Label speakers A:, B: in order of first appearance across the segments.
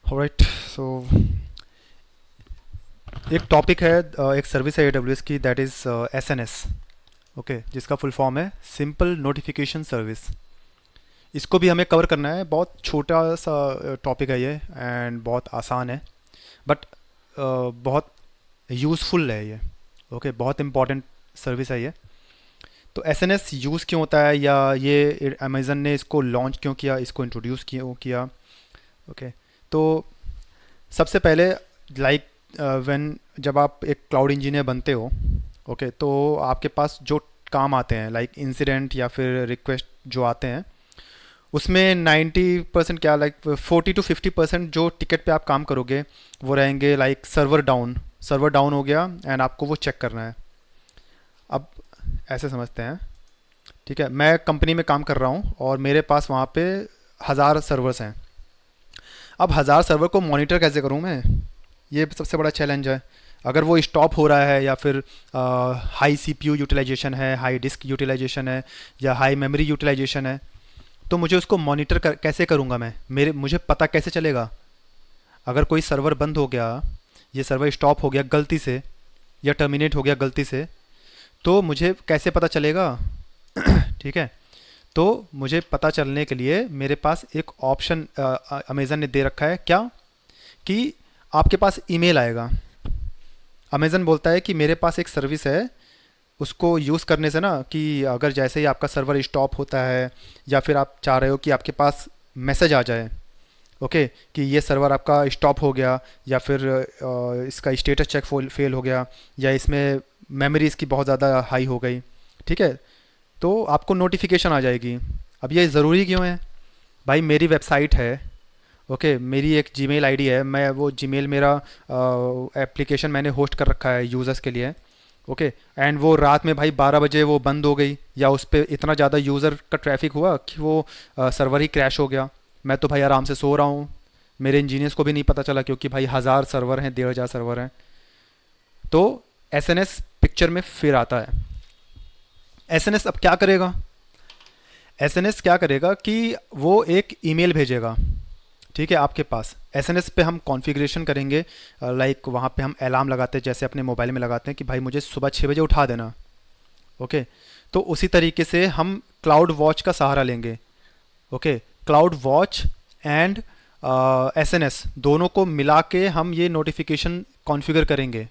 A: Alright. सो एक topic है, एक सर्विस है AWS की, दैट इज़ SNS। ओके, जिसका फुल फॉर्म है सिंपल नोटिफिकेशन सर्विस। इसको भी हमें कवर करना है। बहुत छोटा सा टॉपिक है ये एंड बहुत आसान है, बट बहुत यूज़फुल है ये। ओके, बहुत इंपॉर्टेंट सर्विस है ये। तो SNS यूज़ क्यों होता है, या ये अमेज़न ने इसको लॉन्च क्यों किया, इसको इंट्रोड्यूस क्यों किया। ओके, तो सबसे पहले लाइक व्हेन जब आप एक क्लाउड इंजीनियर बनते हो, ओके, तो आपके पास जो काम आते हैं लाइक इंसिडेंट या फिर रिक्वेस्ट जो आते हैं, उसमें 90% क्या, लाइक 40 to 50% जो टिकट पे आप काम करोगे वो रहेंगे लाइक सर्वर डाउन हो गया एंड आपको वो चेक करना है। अब ऐसे समझते हैं, ठीक है, मैं कंपनी में काम कर रहा हूँ और मेरे पास वहाँ पे 1000 सर्वर्स हैं। अब 1000 सर्वर को मॉनिटर कैसे करूँ मैं, ये सबसे बड़ा चैलेंज है। अगर वो स्टॉप हो रहा है या फिर हाई CPU यूटिलाइजेशन है, हाई डिस्क यूटिलाइजेशन है, या हाई मेमोरी यूटिलाइजेशन है, तो मुझे उसको कैसे करूँगा मैं, मेरे मुझे पता कैसे चलेगा। अगर कोई सर्वर बंद हो गया, ये सर्वर स्टॉप हो गया गलती से या टर्मिनेट हो गया गलती से, तो मुझे कैसे पता चलेगा। ठीक है, तो मुझे पता चलने के लिए मेरे पास एक ऑप्शन अमेज़न ने दे रखा है, क्या कि आपके पास ईमेल आएगा। अमेज़न बोलता है कि मेरे पास एक सर्विस है, उसको यूज़ करने से ना, कि अगर जैसे ही आपका सर्वर स्टॉप होता है या फिर आप चाह रहे हो कि आपके पास मैसेज आ जाए, ओके, कि ये सर्वर आपका स्टॉप हो गया, या फिर इसका स्टेटस चेक फेल हो गया, या इसमें मेमोरी इसकी बहुत ज़्यादा हाई हो गई, ठीक है, तो आपको नोटिफिकेशन आ जाएगी। अब ये ज़रूरी क्यों है भाई, मेरी वेबसाइट है, ओके, मेरी एक जीमेल आईडी है, मैं वो जीमेल मेरा एप्लीकेशन मैंने होस्ट कर रखा है यूज़र्स के लिए, ओके, एंड वो रात में भाई 12 बजे वो बंद हो गई, या उस पर इतना ज़्यादा यूज़र का ट्रैफिक हुआ कि वो सर्वर ही क्रैश हो गया। मैं तो भाई आराम से सो रहा हूँ, मेरे इंजीनियर्स को भी नहीं पता चला, क्योंकि भाई 1000 सर्वर हैं, 1500 सर्वर हैं। तो SNS पिक्चर में फिर आता है। SNS अब क्या करेगा, SNS क्या करेगा कि वो एक ईमेल भेजेगा, ठीक है, आपके पास। SNS पे हम कॉन्फ़िगरेशन करेंगे, लाइक वहाँ पे हम अलार्म लगाते हैं जैसे अपने मोबाइल में लगाते हैं कि भाई मुझे सुबह 6 बजे उठा देना, ओके। तो उसी तरीके से हम क्लाउड वॉच का सहारा लेंगे, okay. Cloud watch and SNS दोनों को मिला के हम ये नोटिफिकेशन कॉन्फ़िगर करेंगे,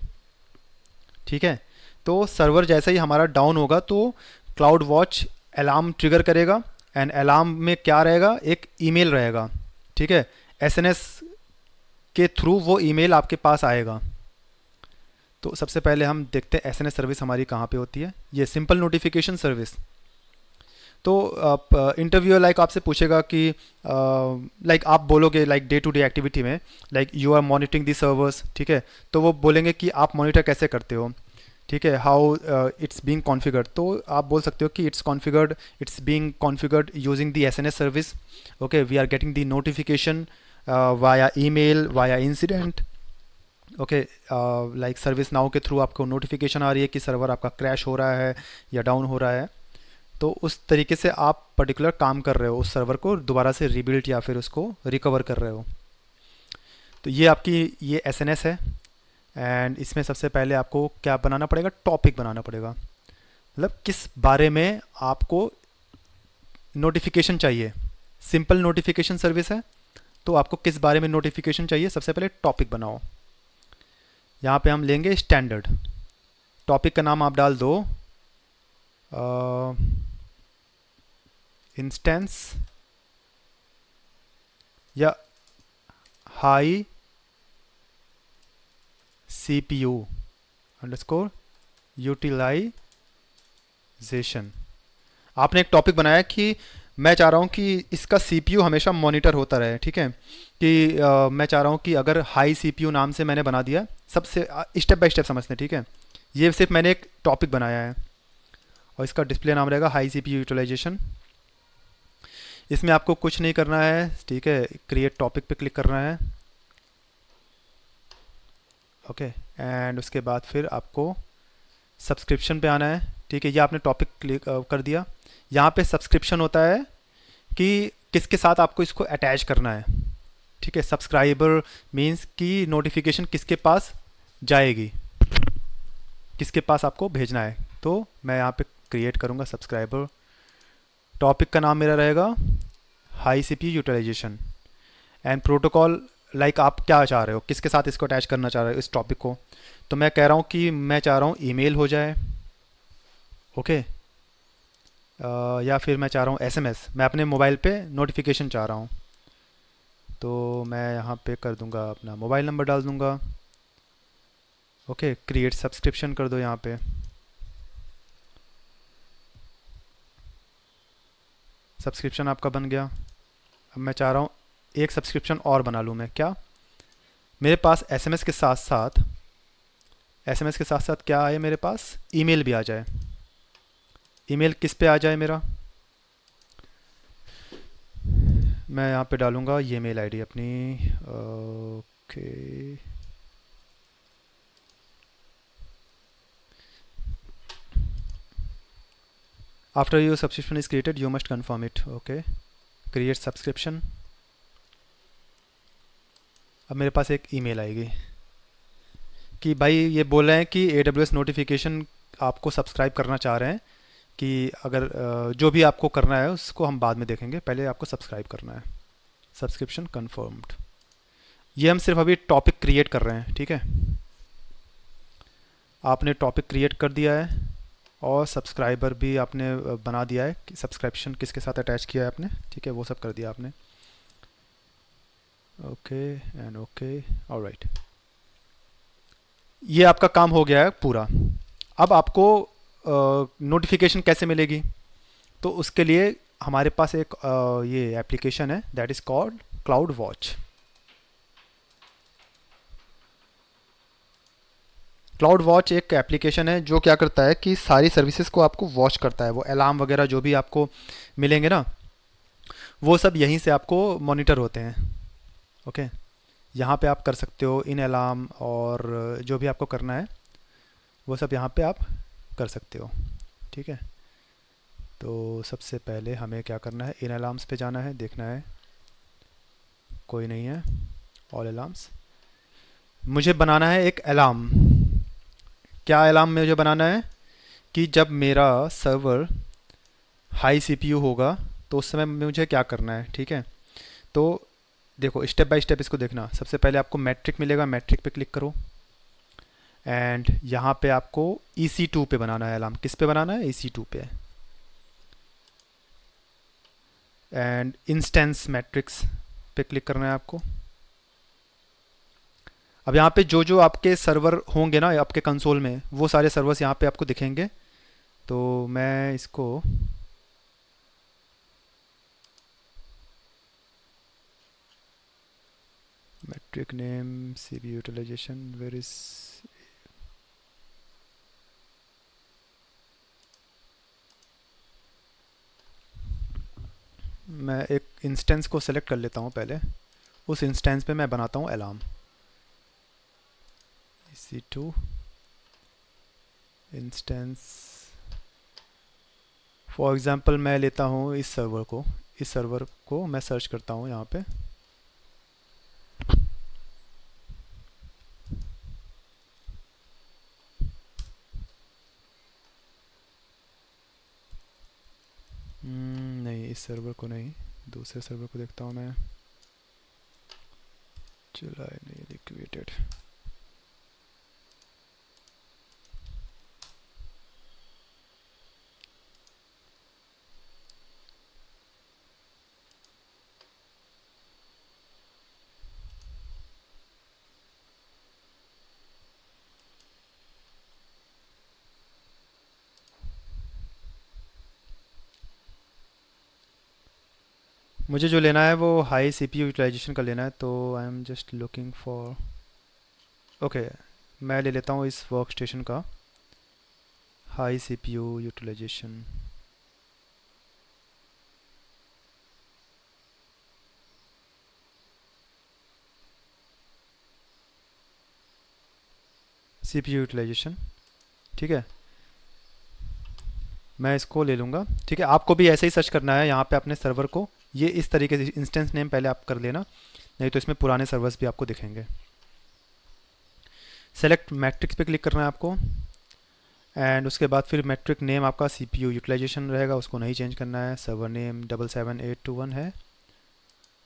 A: ठीक है। तो सर्वर जैसे ही हमारा डाउन होगा तो क्लाउड वॉच अलार्म ट्रिगर करेगा, एंड अलार्म में क्या रहेगा, एक ईमेल रहेगा, ठीक है। SNS के थ्रू वो ईमेल आपके पास आएगा। तो सबसे पहले हम देखते हैं SNS सर्विस हमारी कहाँ पे होती है, ये सिंपल नोटिफिकेशन सर्विस। तो आप इंटरव्यूअर लाइक आपसे पूछेगा कि लाइक आप बोलोगे like day to day activity में, like you are monitoring the servers, ठीक है, तो वो बोलेंगे कि आप मॉनिटर कैसे करते हो, ठीक है, हाउ इट्स बीइंग कॉन्फ़िगर्ड। तो आप बोल सकते हो कि it's being configured using the SNS service, okay, we are getting the notification via email, via incident, okay, like service now के थ्रू आपको नोटिफिकेशन आ रही है कि सर्वर आपका क्रैश हो रहा है या डाउन हो रहा है। तो उस तरीके से आप पर्टिकुलर काम कर रहे हो, उस सर्वर को दोबारा से रीबिल्ड या फिर उसको रिकवर कर रहे हो। तो ये आपकी ये SNS है। एंड इसमें सबसे पहले आपको क्या बनाना पड़ेगा, टॉपिक बनाना पड़ेगा, मतलब किस बारे में आपको नोटिफिकेशन चाहिए। सिंपल नोटिफिकेशन सर्विस है, तो आपको किस बारे में नोटिफिकेशन चाहिए, सबसे पहले टॉपिक बनाओ। यहाँ पे हम लेंगे स्टैंडर्ड। टॉपिक का नाम आप डाल दो इंस्टेंस या हाई CPU अंडरस्कोर यूटिलाइजेशन। आपने एक टॉपिक बनाया कि मैं चाह रहा हूँ कि इसका CPU हमेशा मॉनिटर होता रहे, ठीक है, कि मैं चाह रहा हूँ कि अगर हाई CPU नाम से मैंने बना दिया, सबसे स्टेप बाय स्टेप समझते हैं, ठीक है। ये सिर्फ मैंने एक टॉपिक बनाया है और इसका डिस्प्ले नाम रहेगा हाई CPU यूटिलाइजेशन। इसमें आपको कुछ नहीं करना है, ठीक है, क्रिएट टॉपिक पे क्लिक करना है, ओके, एंड उसके बाद फिर आपको सब्सक्रिप्शन पे आना है, ठीक है। ये आपने टॉपिक क्लिक कर दिया। यहाँ पे सब्सक्रिप्शन होता है कि किसके साथ आपको इसको अटैच करना है, ठीक है, सब्सक्राइबर मीन्स कि नोटिफिकेशन किसके पास जाएगी, किसके पास आपको भेजना है। तो मैं यहाँ पे क्रिएट करूँगा सब्सक्राइबर, टॉपिक का नाम मेरा रहेगा high CPU utilisation and protocol. Like आप क्या चाह रहे हो, किसके साथ इसको अटैच करना चाह रहे हो इस टॉपिक को। तो मैं कह रहा हूँ कि मैं चाह रहा हूँ ईमेल हो जाए, ओके। या फिर मैं चाह रहा हूँ एसएमएस, मैं अपने मोबाइल पे नोटिफिकेशन चाह रहा हूँ। तो मैं यहाँ पे कर दूँगा, अपना मोबाइल नंबर डाल दूँगा, ओके। क्रिएट सब्सक्रिप्शन कर दो यहाँ पे। सब्सक्रिप्शन आपका बन गया। अब मैं चाह रहा हूँ एक सब्सक्रिप्शन और बना लूँ मैं, क्या मेरे पास एसएमएस के साथ साथ क्या आए मेरे पास, ईमेल भी आ जाए। ईमेल किस पे आ जाए मेरा, मैं यहाँ पे डालूँगा ये मेल आईडी अपनी, okay. After your subscription is created you must confirm it, okay. Create subscription. अब मेरे पास एक ईमेल आएगी कि भाई ये बोल रहे हैं कि AWS नोटिफिकेशन आपको सब्सक्राइब करना चाह रहे हैं, कि अगर जो भी आपको करना है उसको हम बाद में देखेंगे, पहले आपको सब्सक्राइब करना है। Subscription confirmed. ये हम सिर्फ अभी टॉपिक क्रिएट कर रहे हैं, ठीक है। आपने टॉपिक क्रिएट कर दिया है और सब्सक्राइबर भी आपने बना दिया है कि सब्सक्रिप्शन किसके साथ अटैच किया है आपने, ठीक है, वो सब कर दिया आपने, ओके एंड ओके, ऑलराइट। ये आपका काम हो गया है पूरा। अब आपको नोटिफिकेशन कैसे मिलेगी, तो उसके लिए हमारे पास एक ये एप्लीकेशन है that is called cloud watch. Cloud watch एक एप्लीकेशन है जो क्या करता है कि सारी सर्विसेज को आपको वॉच करता है। वो अलार्म वगैरह जो भी आपको मिलेंगे ना, वो सब यहीं से आपको मॉनिटर होते हैं, ओके। यहाँ पे आप कर सकते हो इन अलार्म, और जो भी आपको करना है वो सब यहाँ पे आप कर सकते हो, ठीक है। तो सबसे पहले हमें क्या करना है, इन अलार्म्स पे जाना है, देखना है कोई नहीं है, ऑल अलार्म्स। मुझे बनाना है एक अलार्म। क्या अलार्म मुझे बनाना है कि जब मेरा सर्वर हाई सीपीयू होगा तो उस समय मुझे क्या करना है, ठीक है। तो देखो स्टेप बाय स्टेप इसको देखना। सबसे पहले आपको मैट्रिक मिलेगा, मैट्रिक पे क्लिक करो एंड यहाँ पे आपको EC2 पे बनाना है अलार्म। किस पे बनाना है, EC2 पे। एंड इंस्टेंस मैट्रिक्स पे क्लिक करना है आपको। अब यहाँ पे जो जो आपके सर्वर होंगे ना आपके कंसोल में, वो सारे सर्वर्स यहाँ पे आपको दिखेंगे। तो मैं इसको metric name CPU utilization where is, मैं एक इंस्टेंस को सेलेक्ट कर लेता हूँ पहले। उस इंस्टेंस पे मैं बनाता हूँ alarm EC2 instance. For example मैं लेता हूँ इस सर्वर को मैं सर्च करता हूँ यहाँ पे। नहीं, इस सर्वर को नहीं, दूसरे सर्वर को देखता हूँ मैं। जुलाई नहीं क्रिएटेड। मुझे जो लेना है वो हाई CPU यूटिलाइजेशन का लेना है, तो I am just looking for, okay. मैं ले लेता हूँ इस वर्क स्टेशन का high CPU utilisation. CPU utilisation, ठीक है, मैं इसको ले लूँगा, ठीक है। आपको भी ऐसे ही सर्च करना है यहाँ पे अपने सर्वर को, ये इस तरीके से इंस्टेंस नेम पहले आप कर लेना। नहीं तो इसमें पुराने सर्वर्स भी आपको दिखेंगे। सेलेक्ट मैट्रिक्स पे क्लिक करना है आपको, एंड उसके बाद फिर मैट्रिक नेम आपका CPU यूटिलाइजेशन रहेगा, उसको नहीं चेंज करना है। सर्वर नेम 77821 है,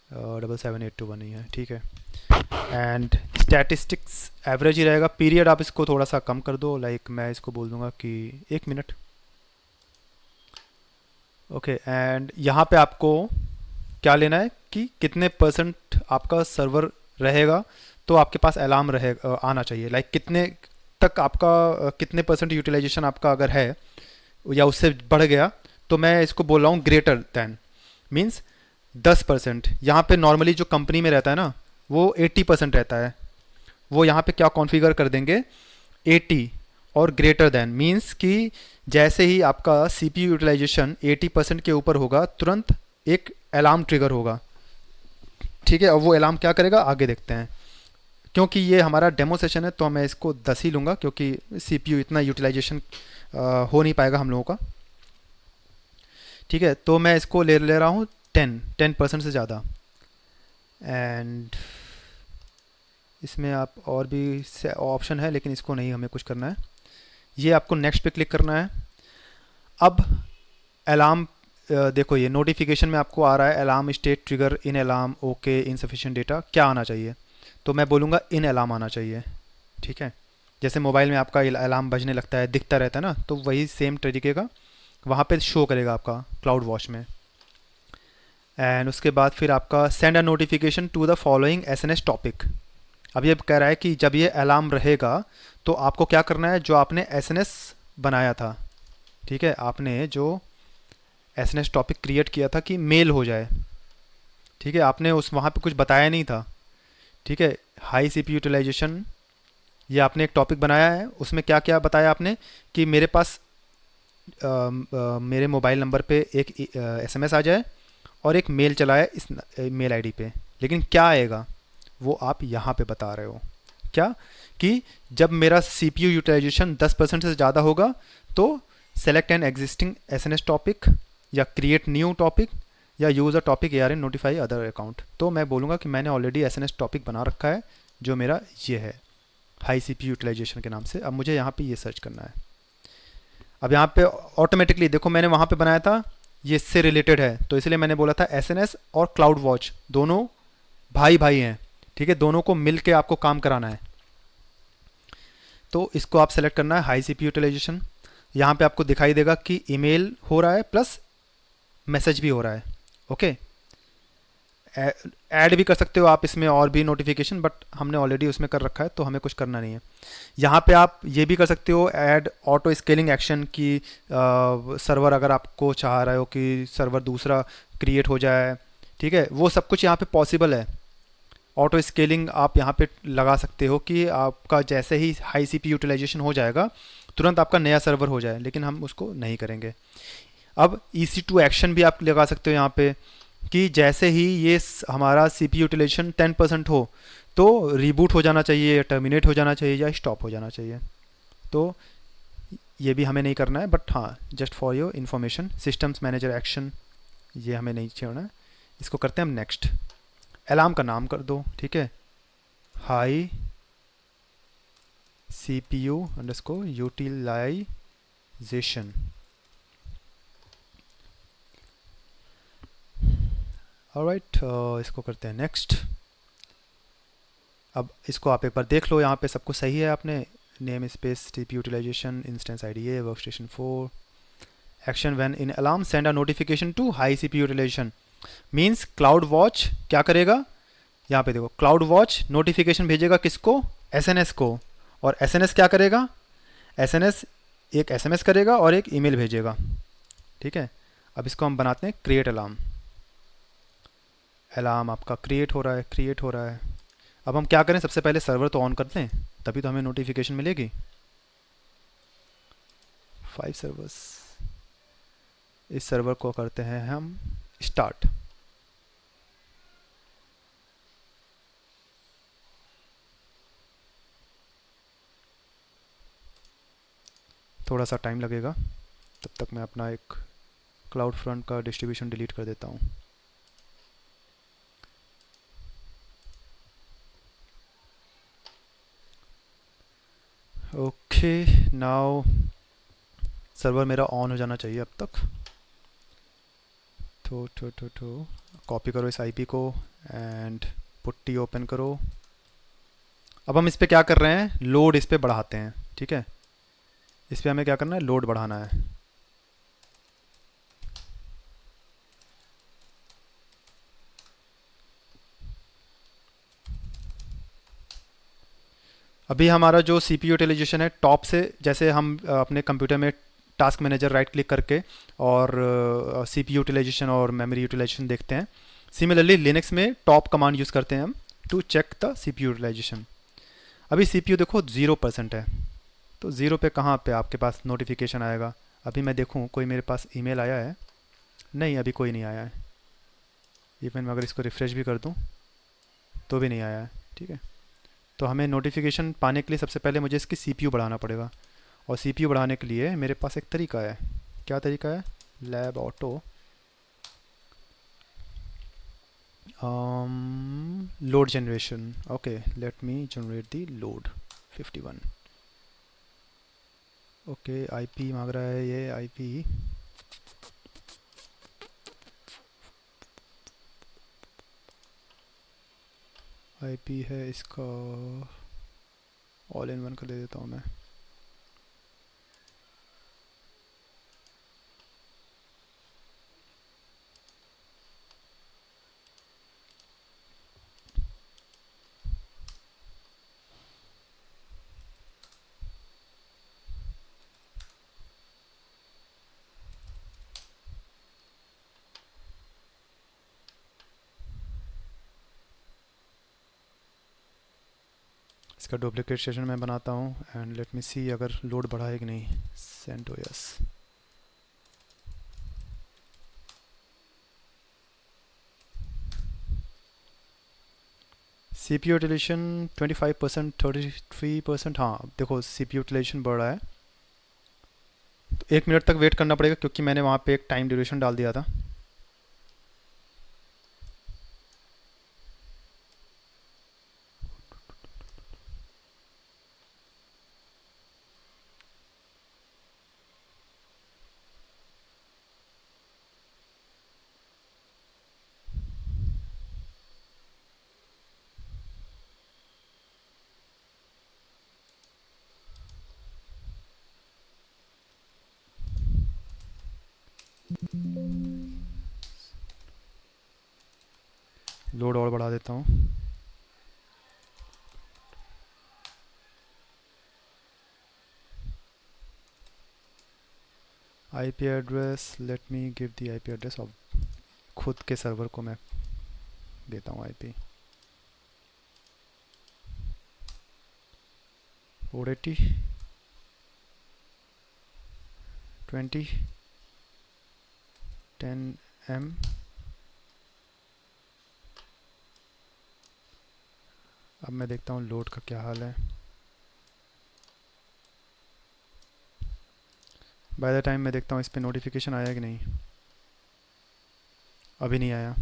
A: 77821 ही है, ठीक है। एंड स्टैटिस्टिक्स एवरेज ही रहेगा। पीरियड आप इसको थोड़ा सा कम कर दो, लाइक मैं इसको बोल दूंगा कि 1 मिनट। ओके, एंड यहाँ पे आपको क्या लेना है कि कितने % आपका सर्वर रहेगा तो आपके पास अलार्म रहेगा, आना चाहिए। लाइक कितने तक आपका कितने % यूटिलाइजेशन आपका अगर है या उससे बढ़ गया, तो मैं इसको बोल रहा हूँ ग्रेटर दैन, मीन्स 10%। यहाँ पे नॉर्मली जो कंपनी में रहता है ना, वो 80% रहता है। वो यहाँ पे क्या कॉन्फ़िगर कर देंगे, 80 और ग्रेटर दैन, मीन्स कि जैसे ही आपका CPU यूटिलाइजेशन 80% के ऊपर होगा, तुरंत एक अलार्म ट्रिगर होगा, ठीक है। और वो अलार्म क्या करेगा आगे देखते हैं। क्योंकि ये हमारा डेमो सेशन है तो मैं इसको 10 ही लूँगा, क्योंकि CPU इतना यूटिलाइजेशन हो नहीं पाएगा हम लोगों का, ठीक है। तो मैं इसको ले रहा हूँ 10% से ज़्यादा। एंड इसमें आप और भी ऑप्शन है, लेकिन इसको नहीं हमें कुछ करना है। ये आपको नेक्स्ट पे क्लिक करना है। अब अलार्म देखो, ये नोटिफिकेशन में आपको आ रहा है अलार्म स्टेट ट्रिगर इन अलार्म ओके इनसफिशिएंट डेटा, क्या आना चाहिए? तो मैं बोलूँगा इन अलार्म आना चाहिए, ठीक है। जैसे मोबाइल में आपका अलार्म बजने लगता है, दिखता रहता है ना, तो वही सेम तरीके का वहाँ पे शो करेगा आपका क्लाउड वॉच में। एंड उसके बाद फिर आपका send a notification to the following SNS topic. अब ये कह रहा है कि जब ये अलार्म रहेगा तो आपको क्या करना है, जो आपने SNS बनाया था, ठीक है, आपने जो SNS टॉपिक क्रिएट किया था कि मेल हो जाए, ठीक है, आपने उस वहाँ पे कुछ बताया नहीं था, ठीक है। हाई CPU यूटिलाइजेशन, ये आपने एक टॉपिक बनाया है, उसमें क्या क्या बताया आपने कि मेरे पास मेरे मोबाइल नंबर पे एक SMS आ जाए और एक मेल चला है इस मेल आईडी पे, लेकिन क्या आएगा वो आप यहाँ पे बता रहे हो। क्या कि जब मेरा CPU यूटिलाइजेशन 10% से ज़्यादा होगा तो select an existing SNS topic या क्रिएट न्यू टॉपिक या use a topic ARN notify other account. तो मैं बोलूँगा कि मैंने ऑलरेडी SNS टॉपिक बना रखा है जो मेरा ये है हाई CPU यूटिलाइजेशन के नाम से। अब मुझे यहाँ पे ये सर्च करना है। अब यहाँ पे ऑटोमेटिकली देखो मैंने वहाँ पे बनाया था, ये इससे रिलेटेड है, तो इसलिए मैंने बोला था SNS और क्लाउड वॉच दोनों भाई भाई हैं, ठीक है, दोनों को मिल के आपको काम कराना है। तो इसको आप सेलेक्ट करना है हाई CPU यूटिलाइजेशन। यहाँ पे आपको दिखाई देगा कि ईमेल हो रहा है प्लस मैसेज भी हो रहा है, ओके। ऐड भी कर सकते हो आप इसमें और भी नोटिफिकेशन, बट हमने ऑलरेडी उसमें कर रखा है तो हमें कुछ करना नहीं है। यहाँ पे आप ये भी कर सकते हो ऐड ऑटो स्केलिंग एक्शन की, सर्वर अगर आपको चाह रहे हो कि सर्वर दूसरा क्रिएट हो जाए, ठीक है, वो सब कुछ यहाँ पे पॉसिबल है। ऑटो स्केलिंग आप यहाँ पे लगा सकते हो कि आपका जैसे ही हाई CPU यूटिलाइजेशन हो जाएगा तुरंत आपका नया सर्वर हो जाए, लेकिन हम उसको नहीं करेंगे। अब EC2 एक्शन भी आप लगा सकते हो यहाँ पे कि जैसे ही ये हमारा CPU यूटिलाइजेशन 10% हो तो रिबूट हो जाना चाहिए या टर्मिनेट हो जाना चाहिए या स्टॉप हो जाना चाहिए। तो ये भी हमें नहीं करना है, बट हाँ just for your information systems manager action ये हमें नहीं छोड़ना है। इसको करते हैं हम नेक्स्ट। अलार्म का नाम कर दो, ठीक है, high CPU underscore utilisation. Alright, इसको करते हैं नेक्स्ट। अब इसको आप एक बार देख लो, यहाँ पे सब कुछ सही है। आपने name space CPU utilisation instance ID है workstation 4 action when in alarm send a notification to high CPU utilisation, means cloud watch क्या करेगा, यहाँ पे देखो क्लाउड वॉच नोटिफिकेशन भेजेगा किसको, SNS को, और SNS क्या करेगा, SNS एक SMS करेगा और एक ईमेल भेजेगा, ठीक है। अब इसको हम बनाते हैं क्रिएट अलार्म। अलार्म आपका क्रिएट हो रहा है, क्रिएट हो रहा है। अब हम क्या करें, सबसे पहले सर्वर तो ऑन करते हैं, तभी तो हमें नोटिफिकेशन मिलेगी। 5 सर्वर्स, इस सर्वर को करते हैं हम स्टार्ट। थोड़ा सा टाइम लगेगा, तब तक मैं अपना एक क्लाउड फ्रंट का डिस्ट्रीब्यूशन डिलीट कर देता हूँ। ओके, नाउ सर्वर मेरा ऑन हो जाना चाहिए अब तक। तो कॉपी करो इस आईपी को एंड पुट्टी ओपन करो। अब हम इस पे क्या कर रहे हैं, लोड इस पे बढ़ाते हैं, ठीक है। इस पे हमें क्या करना है, लोड बढ़ाना है। अभी हमारा जो सी पी यूटिलाइजेशन है टॉप से, जैसे हम अपने कंप्यूटर में टास्क मैनेजर राइट क्लिक करके और सी पी यूटिलाइजेशन और मेमोरी यूटिलाइजेशन देखते हैं, सिमिलरली लिनक्स में टॉप कमांड यूज़ करते हैं हम to check the C P utilisation. अभी सी पी यू देखो 0% है, तो ज़ीरो पे कहाँ पे आपके पास नोटिफिकेशन आएगा। अभी मैं देखूँ कोई मेरे पास ईमेल आया है, नहीं अभी कोई नहीं आया है। इवन मैं अगर इसको रिफ़्रेश भी कर दूँ तो भी नहीं आया है, ठीक है। तो हमें नोटिफिकेशन पाने के लिए सबसे पहले मुझे इसकी सीपीयू बढ़ाना पड़ेगा, और सीपीयू बढ़ाने के लिए मेरे पास एक तरीका है। क्या तरीका है, lab auto load generation. Okay, let me generate the load 51। Okay, IP मांग रहा है ये, आईपी आईपी है इसका, ऑल इन वन का दे देता हूँ मैं। इसका डुप्लीकेट सेशन मैं बनाता हूँ एंड लेट मी सी अगर लोड बढ़ा है कि नहीं। Send to yes. C P utilisation 25%, 33%। हाँ अब देखो सी पी यूटिलाइजेशन बढ़ रहा है, तो 1 मिनट तक वेट करना पड़ेगा क्योंकि मैंने वहाँ पे एक टाइम ड्यूरेशन डाल दिया था। लोड और बढ़ा देता हूँ। IP address, let me give the IP address of खुद के सर्वर को मैं देता हूँ आईपी 480 20 10M। अब मैं देखता हूँ लोड का क्या हाल है। बाय द टाइम मैं देखता हूँ इस पर नोटिफिकेशन आया कि नहीं। अभी नहीं आया।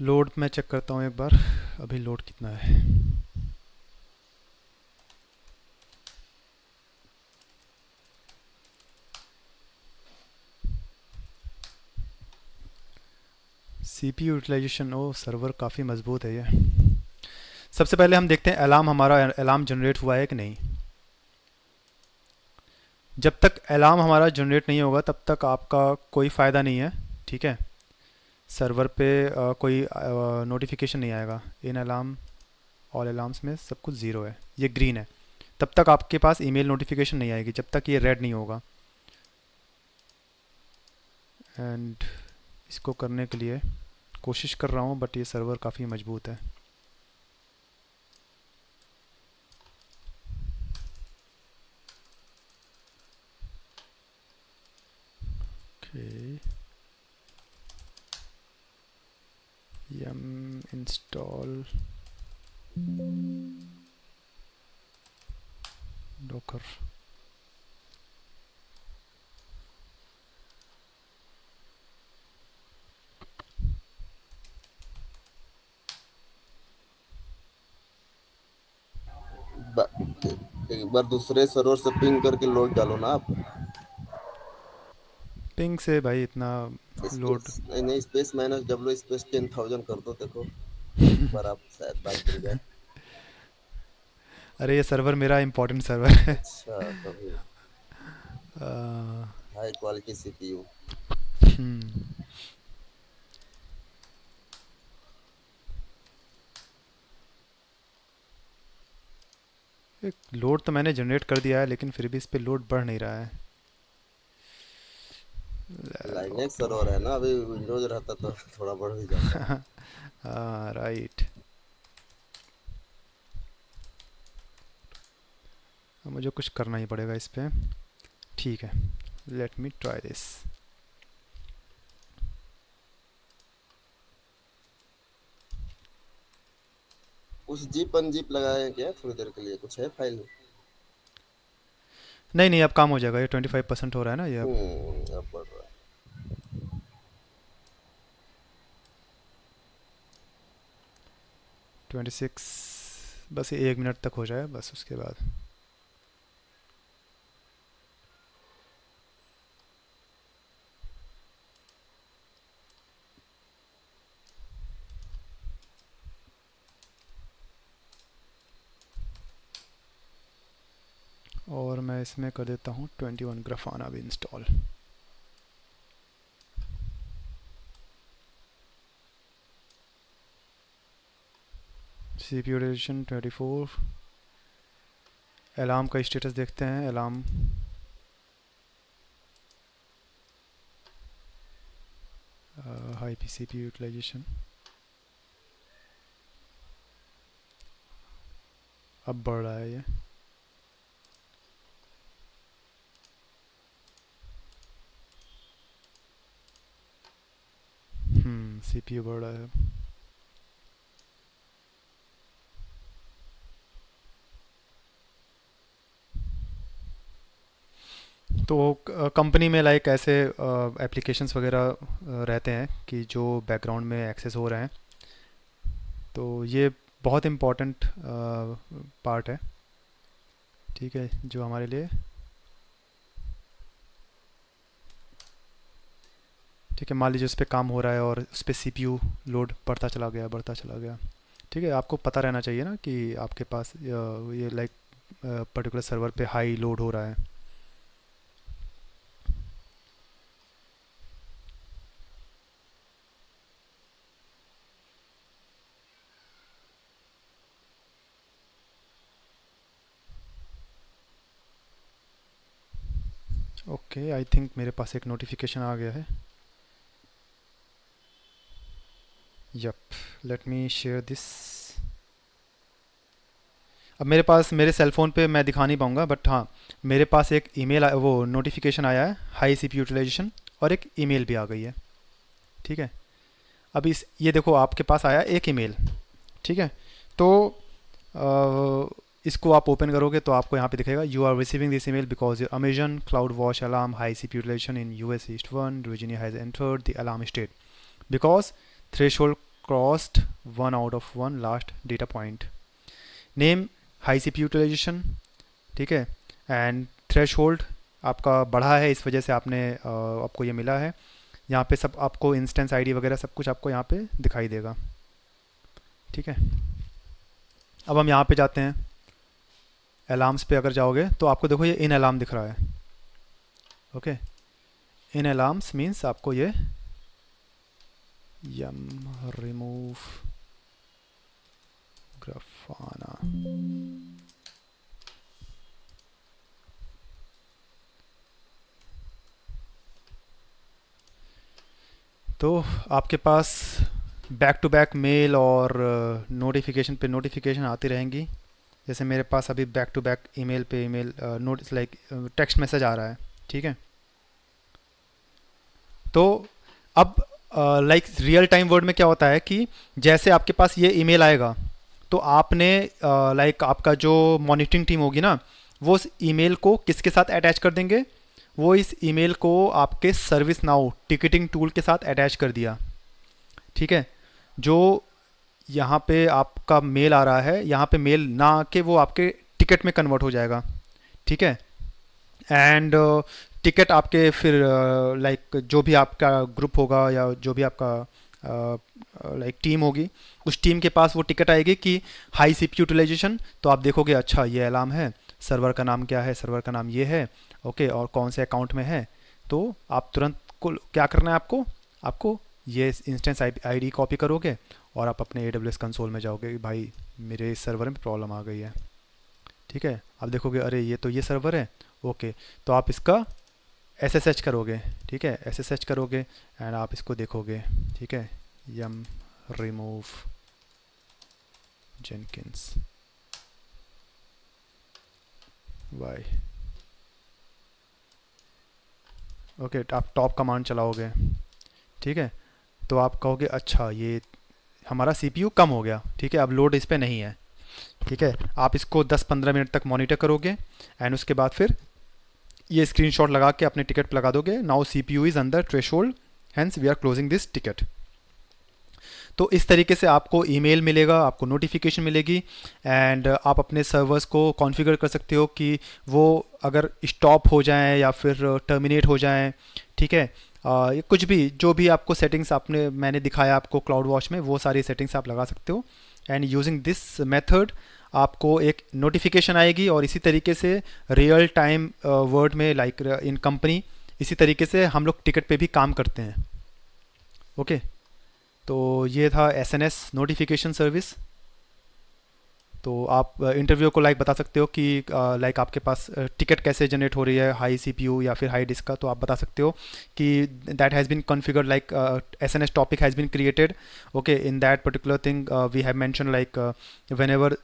A: लोड मैं चेक करता हूँ एक बार, अभी लोड कितना है। सी पी यूटिलाइजेशन, ओ सर्वर काफ़ी मजबूत है ये। सबसे पहले हम देखते हैं अलार्म, हमारा अलार्म जनरेट हुआ है कि नहीं। जब तक अलार्म हमारा जनरेट नहीं होगा तब तक आपका कोई फ़ायदा नहीं है, ठीक है। सर्वर पे कोई नोटिफिकेशन नहीं आएगा। इन अलार्म, ऑल अलार्म्स में सब कुछ ज़ीरो है, ये ग्रीन है। तब तक आपके पास ईमेल नोटिफिकेशन नहीं आएगी जब तक ये रेड नहीं होगा। एंड इसको करने के लिए कोशिश कर रहा हूँ बट ये सर्वर काफ़ी मजबूत है। Okay, yum install docker।
B: एक बार दूसरे सर्वर से पिंग करके लोड डालो ना आप।
A: पिंग से भाई इतना लोड।
B: स्पेस नहीं नहीं, स्पेस माइनस डब्ल्यू स्पेस 10,000 कर दो, देखो एक बार आप शायद बात खुल जाए।
A: अरे ये सर्वर मेरा इंपॉर्टेंट सर्वर है।
B: अच्छा, तभी।
A: अ,
B: हाई क्वालिटी सीपीयू।
A: हम्म, एक लोड तो मैंने जनरेट कर दिया है लेकिन फिर भी इस पे लोड बढ़ नहीं रहा है।
B: Linux
A: auto.
B: सर्वर है ना, अभी विंडोज रहता तो थोड़ा बढ़ भी जाता।
A: हाँ राइट। अब मुझे कुछ करना ही पड़ेगा इस पे। ठीक है, लेट मी ट्राई दिस।
B: उस जीप अनजीप लगाए हैं क्या थोड़ी देर के लिए, कुछ है फाइल?
A: नहीं नहीं, अब काम हो जाएगा, ये 25% हो रहा है ना ये अब।
B: अब बढ़ रहा है।
A: 26। बस ये 1 मिनट तक हो जाए बस, उसके बाद। और मैं इसमें कर देता हूँ 21 ग्राफाना भी install. C P U duration 24। Alarm का स्टेटस देखते हैं। Alarm high P C P utilisation अब बढ़ रहा है ये। सी पी यू बढ़ रहा है अब। तो कंपनी में लाइक ऐसे एप्लीकेशंस वगैरह रहते हैं कि जो बैकग्राउंड में एक्सेस हो रहे हैं। तो ये बहुत इम्पोर्टेंट पार्ट है, ठीक है, जो हमारे लिए। ठीक है, मान लीजिए उस पर काम हो रहा है और उस पर सीपीयू लोड बढ़ता चला गया, बढ़ता चला गया। ठीक है, आपको पता रहना चाहिए ना कि आपके पास ये लाइक पर्टिकुलर सर्वर पे हाई लोड हो रहा है। ओके, आई थिंक मेरे पास एक नोटिफिकेशन आ गया है। Yup, let me share this. अब मेरे पास मेरे सेल फ़ोन पे मैं दिखा नहीं पाऊँगा, बट हाँ, मेरे पास एक ईमेल वो नोटिफिकेशन आया है हाई सी पी यूटिलाइजेशन, और एक ईमेल भी आ गई है। ठीक है, अब इस ये देखो आपके पास आया एक ईमेल। ठीक है, तो इसको आप ओपन करोगे तो आपको यहाँ पे दिखेगा you are receiving this email because your Amazon cloud watch alarm high C P utilisation in U S East one Virginia has entered the alarm state because threshold crossed 1 out of 1 last data point. Name high C P utilisation. ठीक है, and thresh hold आपका बढ़ा है, इस वजह से आपने आपको ये मिला है। यहाँ पे सब आपको इंस्टेंस आईडी वगैरह सब कुछ आपको यहाँ पे दिखाई देगा। ठीक है, अब हम यहाँ पे जाते हैं। अलार्म्स पे अगर जाओगे तो आपको देखो ये इन अलार्म दिख रहा है। ओके, इन अलार्म्स मीन्स आपको ये यम रिमूव ग्राफाना। तो आपके पास बैक टू बैक मेल और नोटिफिकेशन पे नोटिफिकेशन आती रहेंगी। जैसे मेरे पास अभी बैक टू बैक ईमेल पे email notice like text message आ रहा है। ठीक है, तो अब लाइक रियल टाइम वर्ड में क्या होता है कि जैसे आपके पास ये ईमेल आएगा तो आपने लाइक आपका जो मॉनिटरिंग टीम होगी ना, वो उस ईमेल को किसके साथ अटैच कर देंगे, वो इस ईमेल को आपके सर्विस नाउ टिकटिंग टूल के साथ अटैच कर दिया। ठीक है, जो यहाँ पे आपका मेल आ रहा है, यहाँ पे मेल ना आके वो आपके टिकट में कन्वर्ट हो जाएगा। ठीक है। एंड टिकट आपके फिर लाइक जो भी आपका ग्रुप होगा या जो भी आपका लाइक टीम होगी, उस टीम के पास वो टिकट आएगी कि हाई सीपीयू यूटिलाइजेशन। तो आप देखोगे अच्छा ये अलार्म है, सर्वर का नाम क्या है, सर्वर का नाम ये है, ओके, और कौन से अकाउंट में है। तो आप तुरंत को क्या करना है आपको, आपको ये इंस्टेंस आईडी कॉपी करोगे और आप अपने AWS कंसोल में जाओगे कि भाई मेरे इस सर्वर में प्रॉब्लम आ गई है। ठीक है, आप देखोगे अरे ये तो ये सर्वर है, ओके, तो आप इसका SSH करोगे। ठीक है, SSH करोगे एंड आप इसको देखोगे। ठीक है, यम रिमूव जेनकिंस वाई, ओके, आप टॉप कमांड चलाओगे। ठीक है, तो आप कहोगे अच्छा ये हमारा CPU कम हो गया। ठीक है, अब लोड इस पर नहीं है। ठीक है, आप इसको 10-15 मिनट तक मॉनिटर करोगे एंड उसके बाद फिर ये स्क्रीनशॉट लगा के अपने टिकट पर लगा दोगे, now CPU is under threshold, hence we are closing this ticket. तो इस तरीके से आपको ईमेल मिलेगा, आपको नोटिफिकेशन मिलेगी एंड आप अपने सर्वर्स को कॉन्फ़िगर कर सकते हो कि वो अगर स्टॉप हो जाएं या फिर टर्मिनेट हो जाएं। ठीक है, ये कुछ भी जो भी आपको सेटिंग्स आपने मैंने दिखाया आपको क्लाउड वॉच में, वो सारी सेटिंग्स आप लगा सकते हो एंड यूजिंग दिस मेथड आपको एक नोटिफिकेशन आएगी। और इसी तरीके से रियल टाइम वर्ड में लाइक इन कंपनी, इसी तरीके से हम लोग टिकट पे भी काम करते हैं। ओके, तो ये था SNS नोटिफिकेशन सर्विस। तो आप इंटरव्यू को लाइक बता सकते हो कि लाइक आपके पास टिकट कैसे जनरेट हो रही है हाई CPU या फिर हाई डिस्क का। तो आप बता सकते हो कि that has been configured like SNS topic has been created, okay, in that particular thing we have mention like whenever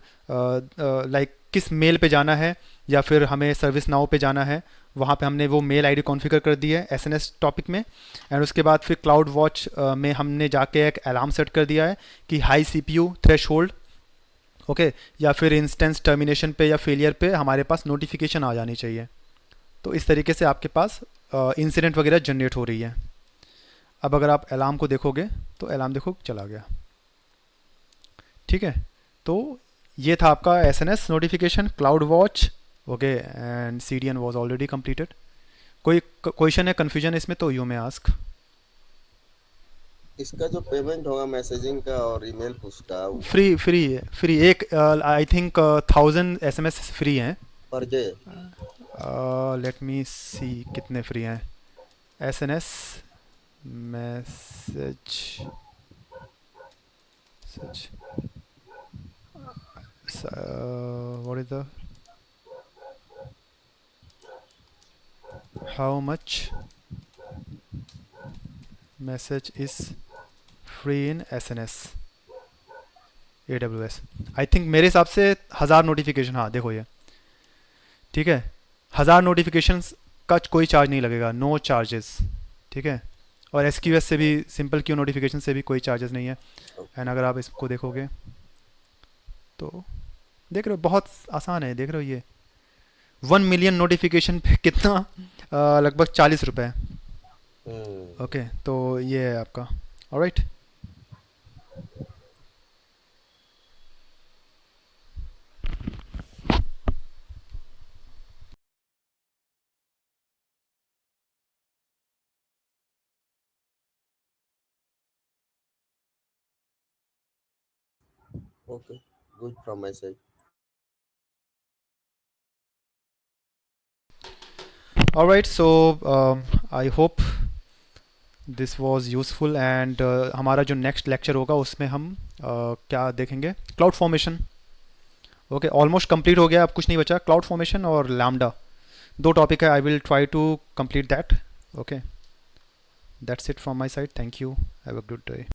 A: like किस मेल पे जाना है या फिर हमें सर्विस नाउ पे जाना है, वहाँ पे हमने वो मेल आईडी कॉन्फ़िगर कर दी है SNS टॉपिक में। एंड उसके बाद फिर क्लाउड वॉच में हमने जाके एक अलार्म सेट कर दिया है कि हाई CPU थ्रेशोल्ड, ओके, या फिर इंस्टेंस टर्मिनेशन पे या फेलियर पे हमारे पास नोटिफिकेशन आ जानी चाहिए। तो इस तरीके से आपके पास इंसिडेंट वगैरह जनरेट हो रही है। अब अगर आप अलार्म को देखोगे तो अलार्म देखो चला गया। ठीक है, तो ये था आपका SNS notification cloud watch, okay, and CDN was already completed. कोई क्वेश्चन है, कन्फ्यूजन इसमें, तो यू मे आस्क।
B: इसका जो पेमेंट होगा मैसेजिंग का और ईमेल पुश का
A: फ्री फ्री फ्री, एक आई थिंक 1000 SMS फ्री हैं।
B: Per day?
A: लेट मी सी कितने फ्री हैं। SNS message such what is the how much message is free in SNS AWS। I think मेरे हिसाब से 1000 नोटिफिकेशन, हाँ देखो ये, ठीक है, 1000 नोटिफिकेशंस का कोई चार्ज नहीं लगेगा, नो चार्जेस। ठीक है, और SQS से भी, सिंपल क्यू नोटिफिकेशन से भी कोई चार्जेस नहीं है। एंड अगर आप इसको देखोगे तो देख रहे हो बहुत आसान है, देख रहे हो ये 1 मिलियन नोटिफिकेशन पे कितना लगभग 40 रुपये। ओके, तो ये है आपका। Alright,
B: Okay, good from my side.
A: Alright, so I hope this was useful and हमारा जो नेक्स्ट लेक्चर होगा उसमें हम क्या देखेंगे, cloud formation. Okay, almost complete हो गया, अब कुछ नहीं बचा, क्लाउड फॉर्मेशन और लैम्डा, दो टॉपिक है। I will try to complete that. Okay, that's it from my side, thank you, have a good day.